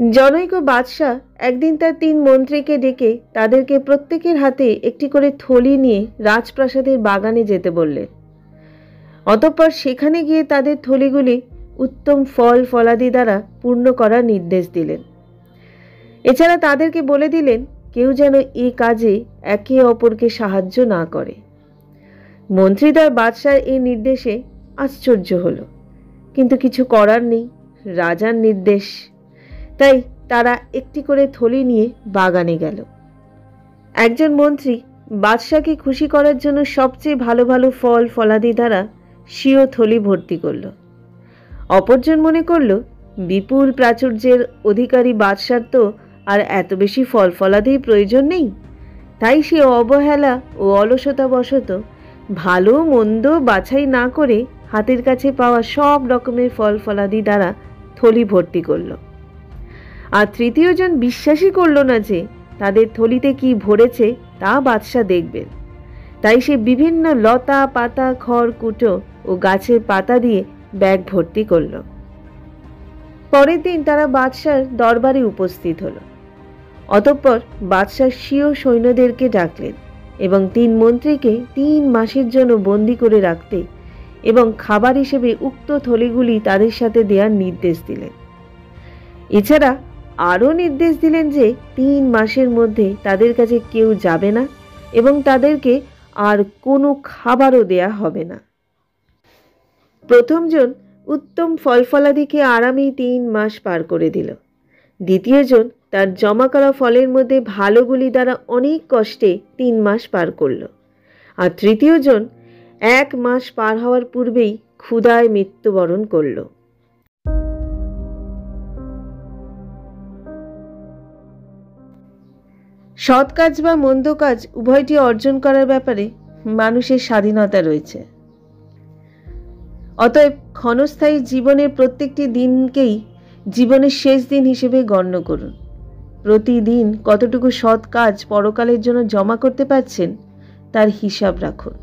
জনৈক বাদশাহ একদিন তার 3 মন্ত্রীকে ডেকে তাদেরকে প্রত্যেকের হাতে একটি করে থলি নিয়ে রাজপ্রাসাদের বাগানে যেতে বললেন। অতঃপর সেখানে গিয়ে তাদের থলিগুলি উত্তম ফল ফলাদি দ্বারা পূর্ণ করার নির্দেশ দিলেন। এছাড়া তাদেরকে বলে দিলেন কেউ যেন এই কাজে একে অপরকে সাহায্য না করে। মন্ত্রীদ্বয় বাদশার এই নির্দেশে আশ্চর্য হলো, কিন্তু কিছু করার নেই, রাজার নির্দেশ। তাই তারা একটি করে থলি নিয়ে বাগানে গেল। একজন মন্ত্রী বাদশাকে খুশি করার জন্য সবচেয়ে ভালো ভালো ফল ফলাদি দ্বারা স্বীয় থলি ভর্তি করল। অপরজন মনে করল বিপুল প্রাচুর্যের অধিকারী বাদশার তো আর এত বেশি ফল ফলাদির প্রয়োজন নেই। তাই সে অবহেলা ও অলসতাবশত ভালো মন্দ বাছাই না করে হাতের কাছে পাওয়া সব রকমের ফল ফলাদি দ্বারা থলি ভর্তি করল। আর তৃতীয়জন বিশ্বাসই করল না যে তাদের থলিতে কি ভরেছে তা বাদশা দেখবেন। তাই সে বিভিন্ন লতা পাতা খড় কুটো ও গাছের পাতা দিয়ে ব্যাগ ভর্তি করল। পরের দিন তারা বাদশার দরবারে উপস্থিত হলো। অতঃপর বাদশাহ স্বীয় সৈন্যদেরকে ডাকলেন এবং 3 মন্ত্রীকে 3 মাসের জন্য বন্দী করে রাখতে এবং খাবার হিসেবে উক্ত থলিগুলি তাদের সাথে দেওয়ার নির্দেশ দিলেন। এছাড়া আরও নির্দেশ দিলেন যে 3 মাসের মধ্যে তাদের কাছে কেউ যাবে না এবং তাদেরকে আর কোনো খাবারও দেয়া হবে না। প্রথমজন উত্তম ফলফলাদিকে আরামেই 3 মাস পার করে দিল। দ্বিতীয়জন তার জমা করা ফলের মধ্যে ভালোগুলি দ্বারা অনেক কষ্টে 3 মাস পার করল। আর তৃতীয়জন 1 মাস পার হওয়ার পূর্বেই ক্ষুধায় মৃত্যুবরণ করল। সৎ কাজ বা মন্দ কাজ উভয়টি অর্জন করার ব্যাপারে মানুষের স্বাধীনতা রয়েছে। অতএব ক্ষণস্থায়ী জীবনের প্রত্যেকটি দিনকেই জীবনের শেষ দিন হিসেবে গণ্য করুন। প্রতিদিন কতটুকু সৎ কাজ পরকালের জন্য জমা করতে পারছেন তার হিসাব রাখুন।